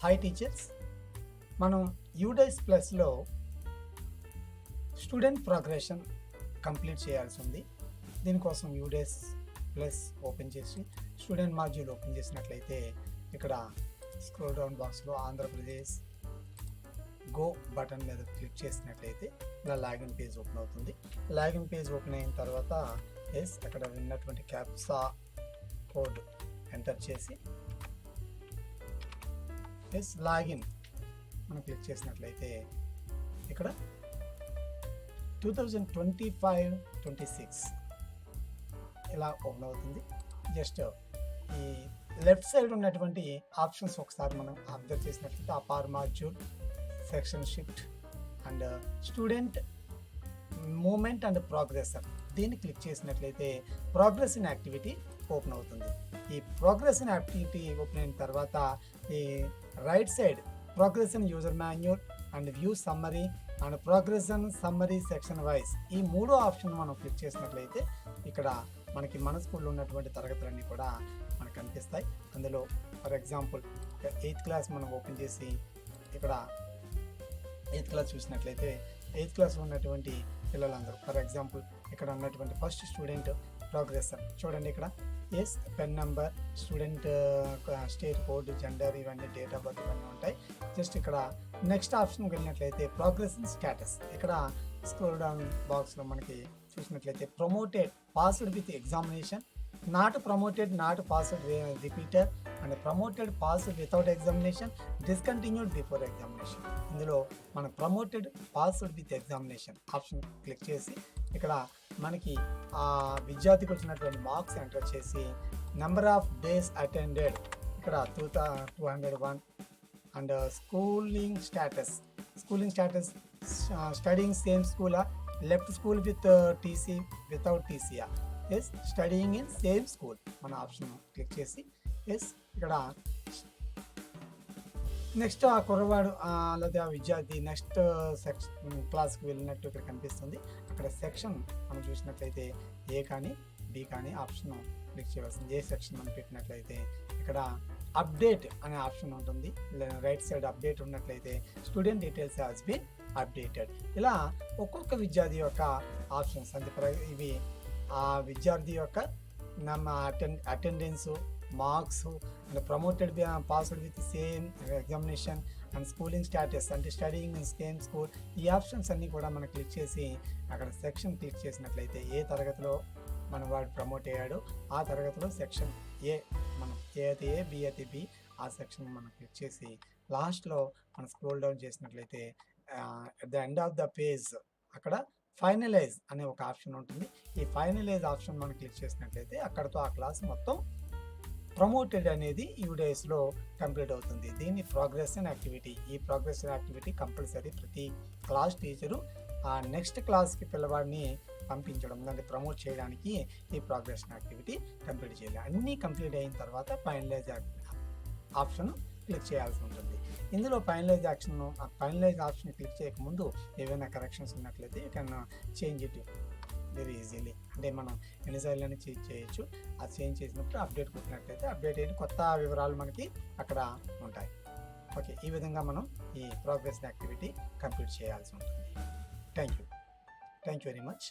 Hi teachers, మనం UDISE ప్లస్లో student progression complete చేయాల్సి ఉంది. దీనికోసం యూడైస్ ప్లస్ ఓపెన్ చేసి స్టూడెంట్ మాడ్యూల్ ఓపెన్ చేసినట్లయితే ఇక్కడ స్క్రోల్ డౌన్ బాక్స్లో ఆంధ్రప్రదేశ్ గో బటన్ మీద క్లిక్ చేసినట్లయితే ఇలా లాగిన్ పేజ్ ఓపెన్ అవుతుంది. లాగిన్ పేజ్ ఓపెన్ అయిన తర్వాత అక్కడ ఉన్నటువంటి క్యాప్సా కోడ్ ఎంటర్ చేసి లాగిన్ మనం క్లిక్ చేసినట్లయితే ఇక్కడ 2025-26 ఇలా ఓపెన్ అవుతుంది. జస్ట్ ఈ లెఫ్ట్ సైడ్ ఉన్నటువంటి ఆప్షన్స్ ఒకసారి మనం అబ్జర్వ్ చేసినట్లయితే APAAR module, section shift and student movement and progression, దీన్ని క్లిక్ చేసినట్లయితే ప్రోగ్రెస్ ఇన్ యాక్టివిటీ ఓపెన్ అవుతుంది. ఈ ప్రోగ్రెస్ ఇన్ యాక్టివిటీ ఓపెన్ అయిన తర్వాత ఈ right side progress in user manual and view summary and progress in summary section wise, ఈ మూడో option మనం క్లిక్ చేసినట్లయితే ఇక్కడ మనకి మన స్కూల్లో ఉన్నటువంటి తరగతులన్నీ కూడా మనకు కనిపిస్తాయి. అందులో ఫర్ ఎగ్జాంపుల్ 8th క్లాస్ మనం ఓపెన్ చేసి ఇక్కడ 8th క్లాస్ చూసినట్లయితే 8th క్లాస్లో ఉన్నటువంటి పిల్లలందరూ ఫర్ ఎగ్జాంపుల్ ఇక్కడ ఉన్నటువంటి ఫస్ట్ స్టూడెంట్ ప్రోగ్రెసర్ చూడండి. ఇక్కడ pen number, student state code, gender, ఇవన్నీ డేట్ ఆఫ్ బర్త్ ఇవన్నీ ఉంటాయి. జస్ట్ ఇక్కడ నెక్స్ట్ ఆప్షన్కి వెళ్ళినట్లయితే ప్రోగ్రెస్ ఇన్ స్టేటస్, ఇక్కడ స్క్రోల్ డౌన్ బాక్స్లో మనకి చూసినట్లయితే promoted passed with examination, not promoted not passed repeater and promoted passed without examination, discontinued before examination. ఇందులో మన promoted passed with examination option click చేసి ఇక్కడ మనకి ఆ విద్యార్థికి వచ్చినటువంటి మార్క్స్ ఎంటర్ చేసి నెంబర్ ఆఫ్ డేస్ అటెండెడ్ ఇక్కడ 201 and schooling status studying same స్కూలా, left school with TC without టీసీయా, స్టడీయింగ్ ఇన్ సేమ్ స్కూల్ మన ఆప్షన్ క్లిక్ చేసి ఇక్కడ నెక్స్ట్ ఆ కుర్రవాడు లేదా ఆ విద్యార్థి నెక్స్ట్ క్లాస్కి వెళ్ళినట్టు ఇక్కడ కనిపిస్తుంది. అక్కడ సెక్షన్ మనం చూసినట్లయితే ఏ కానీ బి కానీ ఆప్షన్ క్లిక్ చేయవలసింది. ఏ సెక్షన్ మనం పెట్టినట్లయితే ఇక్కడ అప్డేట్ అనే ఆప్షన్ ఉంటుంది. రైట్ సైడ్ అప్డేట్ ఉన్నట్లయితే student details has been updated. ఇలా ఒక్కొక్క విద్యార్థి యొక్క ఆప్షన్స్ అంటే ఇవి ఆ విద్యార్థి యొక్క attendance, marks and promoted passed with same examination and schooling status అంటే స్టడీయింగ్ ఇన్ సేమ్ స్కూల్, ఈ ఆప్షన్స్ అన్నీ కూడా మనం క్లిక్ చేసి అక్కడ సెక్షన్ క్లిక్ చేసినట్లయితే ఏ తరగతిలో మన వాడు ప్రమోట్ అయ్యాడో ఆ తరగతిలో సెక్షన్ ఏ మనం ఏ అయితే ఏ, బి అయితే బి, ఆ సెక్షన్ మనం క్లిక్ చేసి లాస్ట్లో మనం స్క్రోల్ డౌన్ చేసినట్లయితే at the end of the page అక్కడ ఫైనలైజ్ అనే ఒక ఆప్షన్ ఉంటుంది. ఈ ఫైనలైజ్ ఆప్షన్ మనం క్లిక్ చేసినట్లయితే అక్కడతో ఆ క్లాస్ మొత్తం ప్రమోటెడ్ అనేది యూడైస్లో కంప్లీట్ అవుతుంది. దీన్ని ప్రోగ్రెస్ ఇన్ యాక్టివిటీ, ఈ ప్రోగ్రెస్ ఇన్ యాక్టివిటీ కంపల్సరీ ప్రతి క్లాస్ టీచరు ఆ నెక్స్ట్ క్లాస్కి పిల్లవాడిని పంపించడం దాన్ని ప్రమోట్ చేయడానికి ఈ ప్రోగ్రెస్ ఇన్ యాక్టివిటీ కంప్లీట్ చేయాలి. అన్నీ కంప్లీట్ అయిన తర్వాత ఫైనలైజ్ ఆప్షన్ క్లిక్ చేయాల్సి ఉంటుంది. ఇందులో ఫైనలైజ్ ఆప్షన్ క్లిక్ చేయకముందు ఏవైనా కరెక్షన్స్ ఉన్నట్లయితే you can change it very easily. అంటే మనం ఎన్నిసార్లు చేంజ్ చేయొచ్చు. అది చేంజ్ చేసినప్పుడు అప్డేట్ కొట్టినట్లయితే అప్డేట్ అయిన కొత్త వివరాలు మనకి అక్కడ ఉంటాయి. ఓకే, ఈ విధంగా మనం ఈ ప్రోగ్రెస్ యాక్టివిటీ కంప్లీట్ చేయాల్సి ఉంటుంది. Thank you very much.